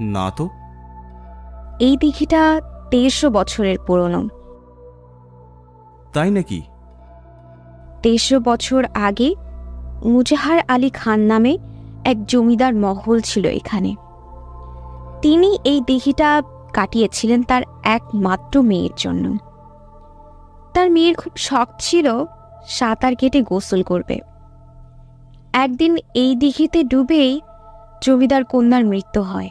না তো। এই দিঘিটা ১৩০০ বছরের পুরনো। তাই নাকি? ১৩০০ বছর আগে মুজাহার আলী খান নামে এক জমিদার মহল ছিল এখানে। তিনি এই দিঘিটা কাটিয়েছিলেন তার একমাত্র মেয়ের জন্য। তার মেয়ের খুব শখ ছিল সাঁতার কেটে গোসল করবে। একদিন এই দিঘিতে ডুবেই জমিদার কন্যার মৃত্যু হয়।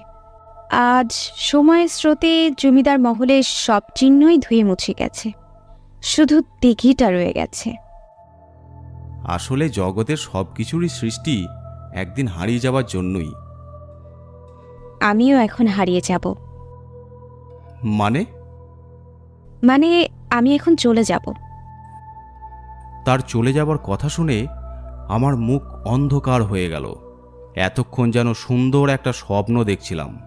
আজ সময়ের স্রোতে জমিদার মহলের সব চিহ্নই ধুয়ে মুছে গেছে, শুধু দিঘিটা রয়ে গেছে। আসলে জগতের সব কিছুরই সৃষ্টি একদিন হারিয়ে যাওয়ার জন্যই। আমিও এখন হারিয়ে যাব। মানে? মানে আমি এখন চলে যাব। তার চলে যাবার কথা শুনে আমার মুখ অন্ধকার হয়ে গেল। এতক্ষণ যেন সুন্দর একটা স্বপ্ন দেখছিলাম।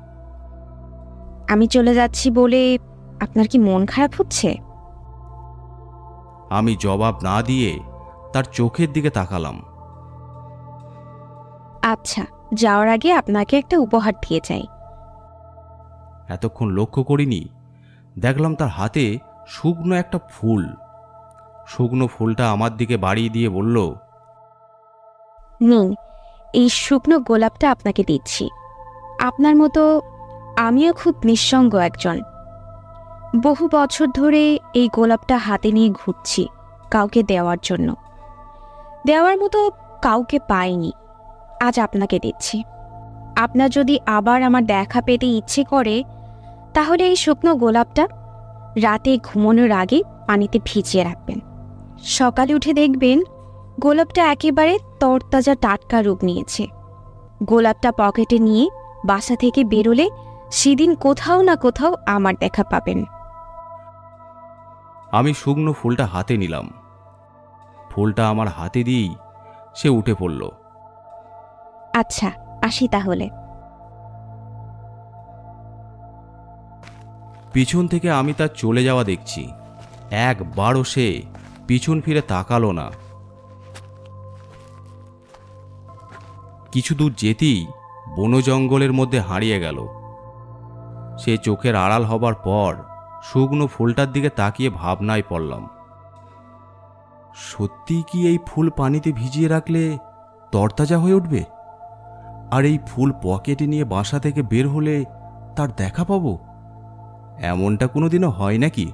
আমি চলে যাচ্ছি বলে আপনার কি মন খারাপ হচ্ছে? আমি জবাব না দিয়ে তার চোখের দিকে তাকালাম। আচ্ছা, যাওয়ার আগে আপনাকে একটা উপহার দিয়ে যাই। এতক্ষণ লক্ষ্য করিনি, দেখলাম তার হাতে শুকনো একটা ফুল। শুকনো ফুলটা আমার দিকে বাড়িয়ে দিয়ে বলল, নিন, এই শুকনো গোলাপটা আপনাকে দিচ্ছি। আপনার মতো আমিও খুব নিঃসঙ্গ একজন। বহু বছর ধরে এই গোলাপটা হাতে নিয়ে ঘুরছি কাউকে দেওয়ার জন্য। দেওয়ার মতো কাউকে পাইনি, আজ আপনাকে দিচ্ছি। আপনার যদি আবার আমার দেখা পেতে ইচ্ছে করে, তাহলে এই শুকনো গোলাপটা রাতে ঘুমানোর আগে পানিতে ভিজিয়ে রাখবেন। সকালে উঠে দেখবেন গোলাপটা একেবারে তরতাজা টাটকা রূপ নিয়েছে। গোলাপটা পকেটে নিয়ে বাসা থেকে বেরোলে সেদিন কোথাও না কোথাও আমার দেখা পাবেন। আমি শুকনো ফুলটা হাতে নিলাম। ফুলটা আমার হাতে দিয়েই সে উঠে পড়ল। আচ্ছা, আসি তাহলে। পিছন থেকে আমি তার চলে যাওয়া দেখছি। একবারও সে পিছন ফিরে তাকালো না। কিছু দূর যেতেই বন জঙ্গলের মধ্যে হারিয়ে গেল। সে চোখের আড়াল হবার পর শুকনো ফুলটার দিকে তাকিয়ে ভাবনায় পড়লাম। সত্যিই কি এই ফুল পানিতে ভিজিয়ে রাখলে তরতাজা হয়ে উঠবে? আর এই ফুল পকেটে নিয়ে বাসা থেকে বের হলে তার দেখা পাবো? এমনটা কোনোদিনও হয় নাকি?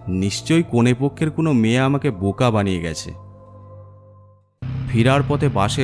নিশ্চয়ই কনে পক্ষের কোনো মেয়ে আমাকে বোকা বানিয়ে গেছে। ফেরার পথে বাসে